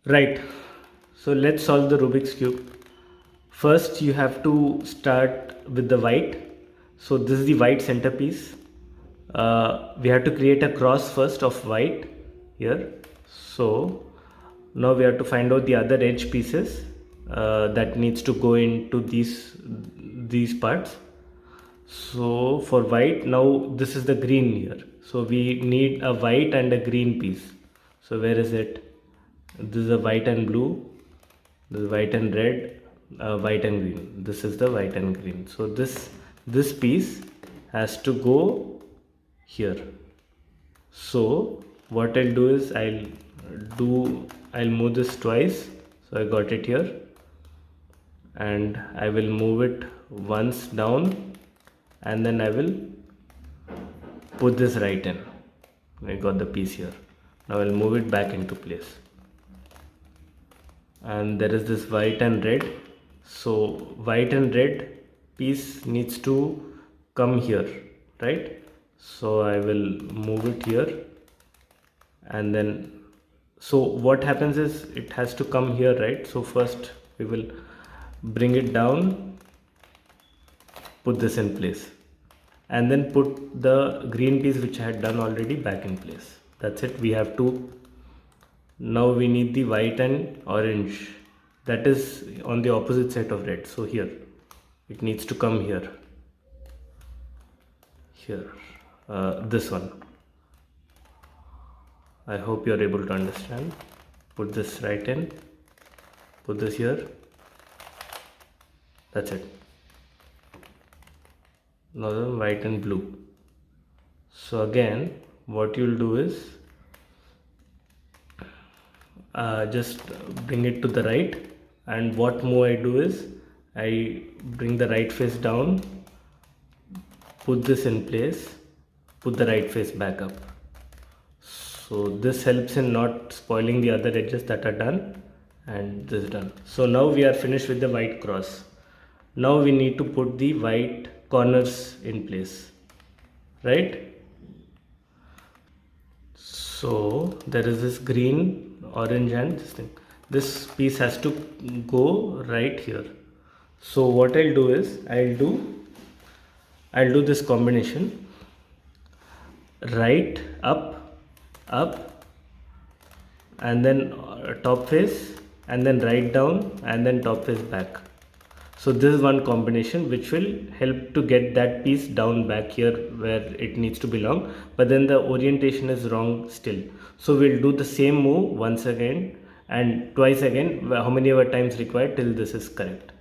Right. So let's solve the Rubik's Cube. First, you have to start with the white. So this is the white centerpiece. We have to create a cross first of white here. So now we have to find out the other edge pieces that needs to go into these parts. So for white, now this is the green here. So we need a white and a green piece. So where is it? This is a white and blue. This is white and red, white and green. This is the white and green. So this piece has to go here. So what I'll do is I'll move this twice. So I got it here, and I will move it once down, and then I will put this right in. I got the piece here. Now I'll move it back into place. And there is this white and red. So white and red piece needs to come here, right? So I will move it here, and then so what happens is it has to come here, right? So first we will bring it down, put this in place, and then put the green piece which I had done already back in place. That's it. We have to now we need the white and orange that is on the opposite side of red. So here it needs to come here, this one. I hope you are able to understand. Put this right in, put this here. That's it. Now the white and blue. So again what you'll do is just bring it to the right, and what more I do is I bring the right face down, put this in place, put the right face back up. So this helps in not spoiling the other edges that are done, and this is done. So now we are finished with the white cross. Now we need to put the white corners in place, right? So there is this green, orange, and this thing. This piece has to go right here. So what I'll do is I'll do this combination: right, up, and then top face, and then right down, and then top face back. So this is one combination which will help to get that piece down back here where it needs to belong, but then the orientation is wrong still. So we'll do the same move once again and twice again, how many ever times required till this is correct.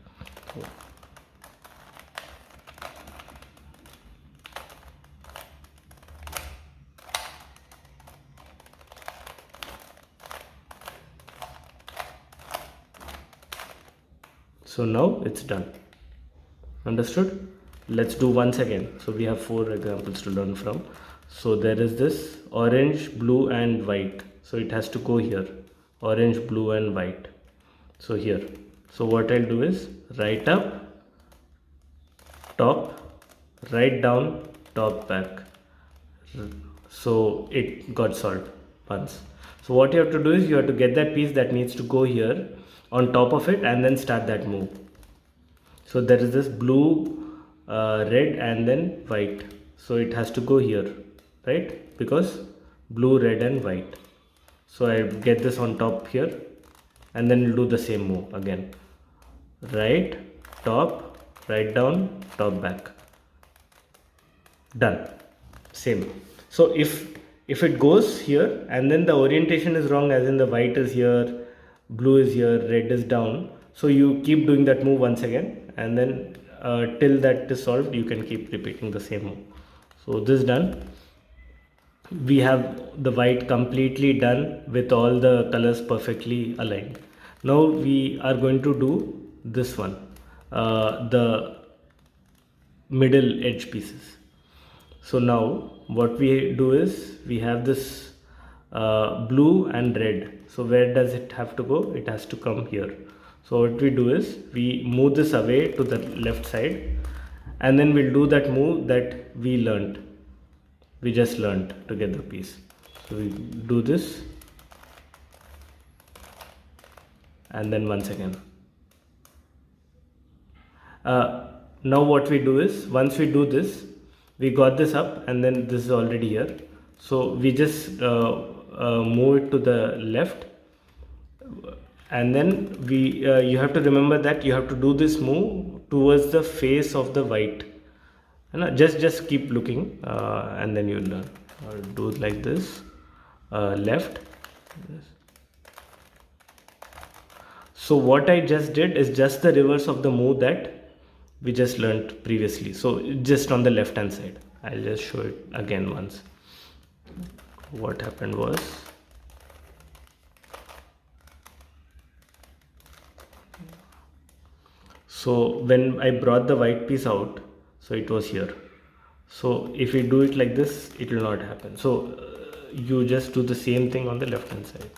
So now it's done. Understood? Let's do once again. So we have 4 examples to learn from. So there is this orange, blue, and white. So it has to go here. Orange, blue, and white. So here. So what I'll do is right up, top, right down, top, back. So it got solved once. So what you have to do is you have to get that piece that needs to go here on top of it, and then start that move. So there is this blue, red, and then white. So it has to go here, right? Because blue, red, and white. So I get this on top here, and then we'll do the same move again. Right, top, right down, top, back. Done. Same. So if it goes here and then the orientation is wrong, as in the white is here, blue is here, red is down, so you keep doing that move once again, and then till that is solved you can keep repeating the same move. So this is done. We have the white completely done with all the colors perfectly aligned. Now we are going to do this one, the middle edge pieces. So now what we do is we have this blue and red. So where does it have to go? It has to come here. So what we do is we move this away to the left side, and then we'll do that move that we just learned to get the piece. So we do this, and then once again. Now what we do is, once we do this, we got this up and then this is already here, so we just move it to the left, and then we you have to remember that you have to do this move towards the face of the white, and just keep looking, and then you'll learn. Do it like this, left. So what I just did is just the reverse of the move that we just learned previously. So just on the left hand side. I'll just show it again once. What happened was, so when I brought the white piece out, so it was here. So if we do it like this, it will not happen. So you just do the same thing on the left hand side.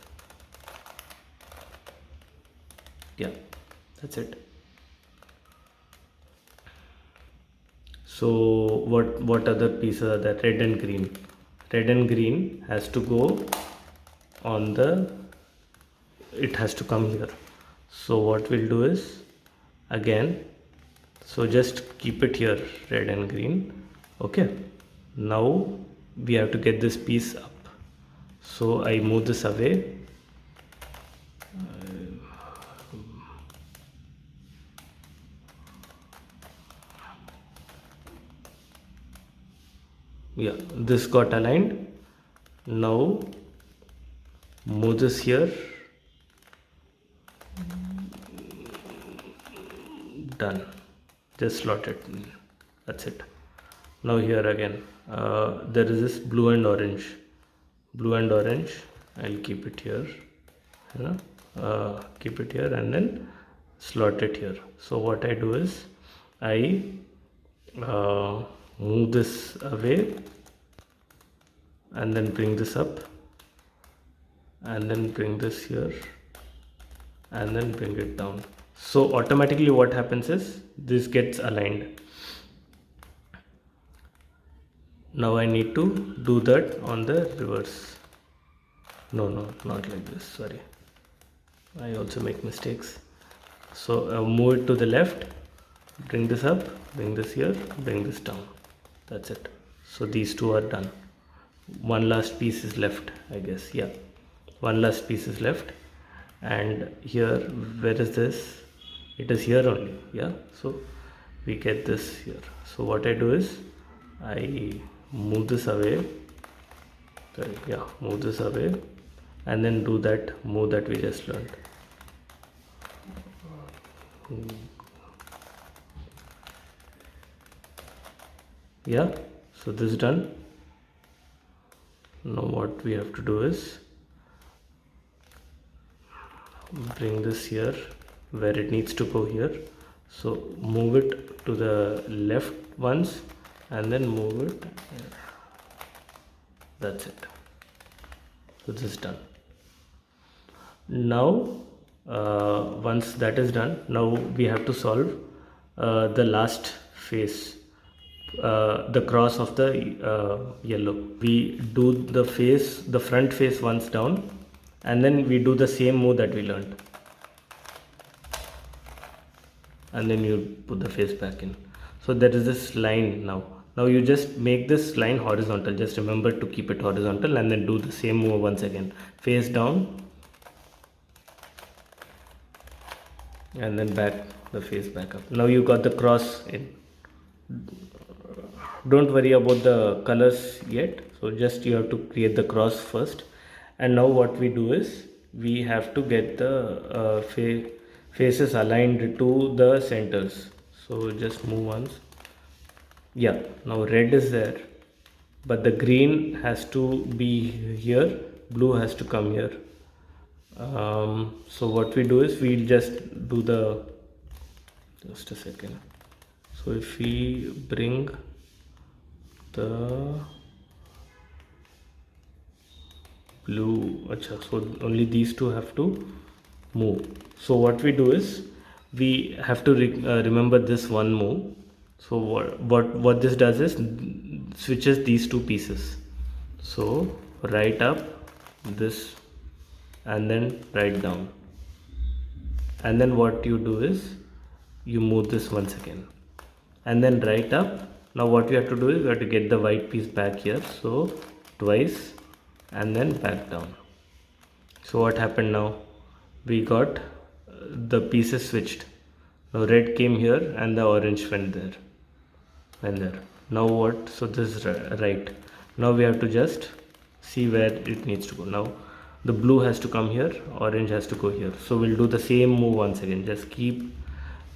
Yeah, that's it. So what other pieces are there? Red and green. Red and green has to go on the, it has to come here. So what we'll do is, again, so just keep it here, red and green. Okay, now we have to get this piece up. So I move this away. Yeah, this got aligned. Now move this here. Done. Just slot it. That's it. Now here again, there is this blue and orange. Blue and orange. I'll keep it here. Keep it here and then slot it here. So what I do is, I move this away and then bring this up and then bring this here and then bring it down. So automatically what happens is, this gets aligned. Now I need to do that on the reverse. No, not like this, sorry. I also make mistakes. So move it to the left, bring this up, bring this here, bring this down. That's it. So these two are done. One last piece is left, I guess. Yeah, one last piece is left. And here, where is this? It is here only. Yeah, so we get this here. So what I do is, I move this away. Sorry, yeah, move this away and then do that move that we just learned. Yeah, so this is done. Now what we have to do is, bring this here where it needs to go here. So move it to the left once and then move it. That's it. So this is done. Now once that is done, now we have to solve the last face, the cross of the yellow. We do the face, the front face once down, and then we do the same move that we learned, and then you put the face back in. So there is this line now. Now you just make this line horizontal. Just remember to keep it horizontal and then do the same move once again. Face down and then back, the face back up. Now you got the cross in. Don't worry about the colors yet. So just you have to create the cross first. And now what we do is, we have to get the faces aligned to the centers. So just move once. Yeah, now red is there, but the green has to be here, blue has to come here. So what we do is, we'll just do the, just a second. So if we bring the blue, so only these two have to move. So what we do is, we have to remember this one move. So what this does is, switches these two pieces. So right up this and then right down. and then what you do is you move this once again, and then right up. Now what we have to do is we have to get the white piece back here, so twice and then back down. So what happened now? We got the pieces switched. Now red came here and the orange went there. Now what? So this is right. Now we have to just see where it needs to go. Now the blue has to come here, orange has to go here. So we'll do the same move once again. Just keep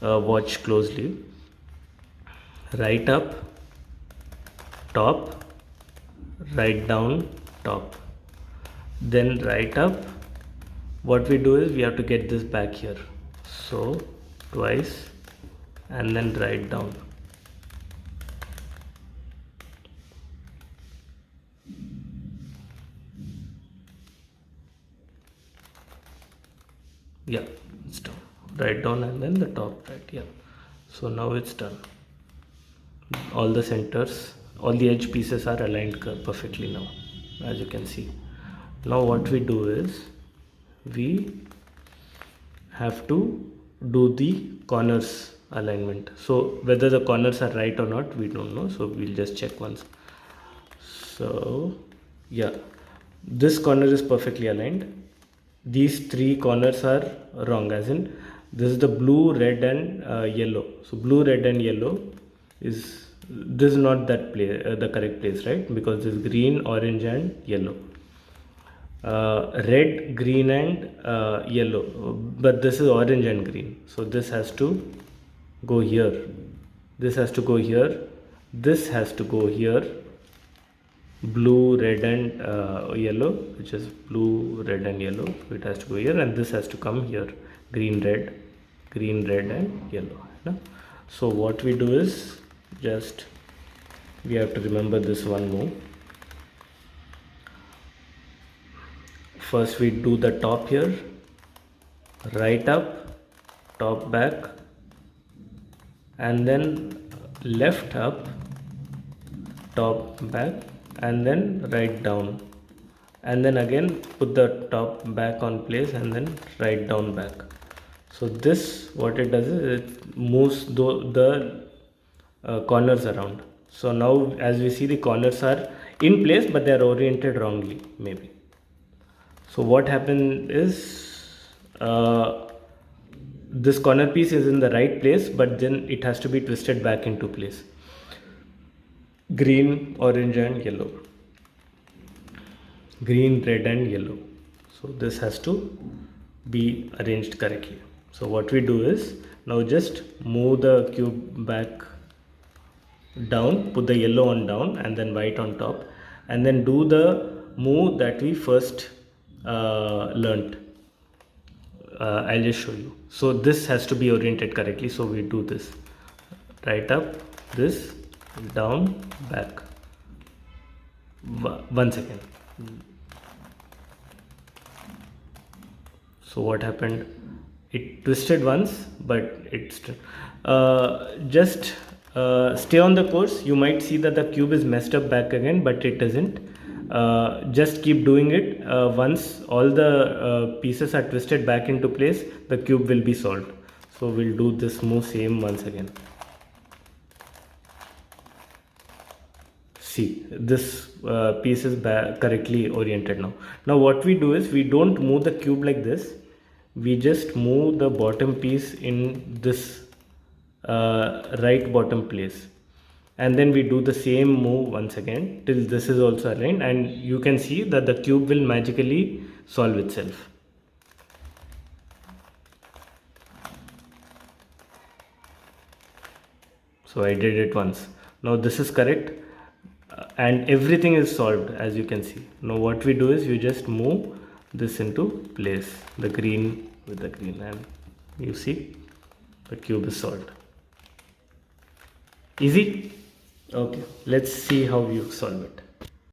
watch closely. Right up, top, right down, top, then right up. What we do is we have to get this back here, so twice and then right down. Yeah, it's done. Right down and then the top right. Yeah, so now it's done. All the centers, all the edge pieces are aligned perfectly now, as you can see. Now what we do is we have to do the corners alignment. So whether the corners are right or not, we don't know, so we'll just check once. So yeah, this corner is perfectly aligned. These three corners are wrong, as in this is the blue, red and yellow. So blue, red and yellow is, this is not that place, the correct place, right? Because this is green, orange and yellow. Red, green and yellow, but this is orange and green, so this has to go here, this has to go here, this has to go here. Blue, red and yellow, which is blue, red and yellow, so it has to go here, and this has to come here, green, red and yellow. So what we do is just we have to remember this one move. First we do the top here, right up, top back, and then left up, top back, and then right down, and then again put the top back on place and then right down back. So this, what it does is it moves the corners around. So now as we see, the corners are in place but they are oriented wrongly maybe. So what happened is this corner piece is in the right place, but then it has to be twisted back into place. Green, orange and yellow. Green, red and yellow. So this has to be arranged correctly. So what we do is now just move the cube back down, put the yellow on down and then white on top, and then do the move that we first learnt. I'll just show you. So this has to be oriented correctly, so we do this, right up, this, down, back. One second. So what happened? It twisted once, but it's just stay on the course. You might see that the cube is messed up back again, but it isn't. Just keep doing it. Once all the pieces are twisted back into place, the cube will be solved. So we'll do this move same once again. See, this piece is correctly oriented now. Now what we do is we don't move the cube like this. We just move the bottom piece in this right bottom place, and then we do the same move once again till this is also aligned, and you can see that the cube will magically solve itself. So I did it once. Now this is correct, and everything is solved, as you can see. Now what we do is you just move this into place, the green with the green, and you see the cube is solved. Easy? Okay, let's see how you solve it.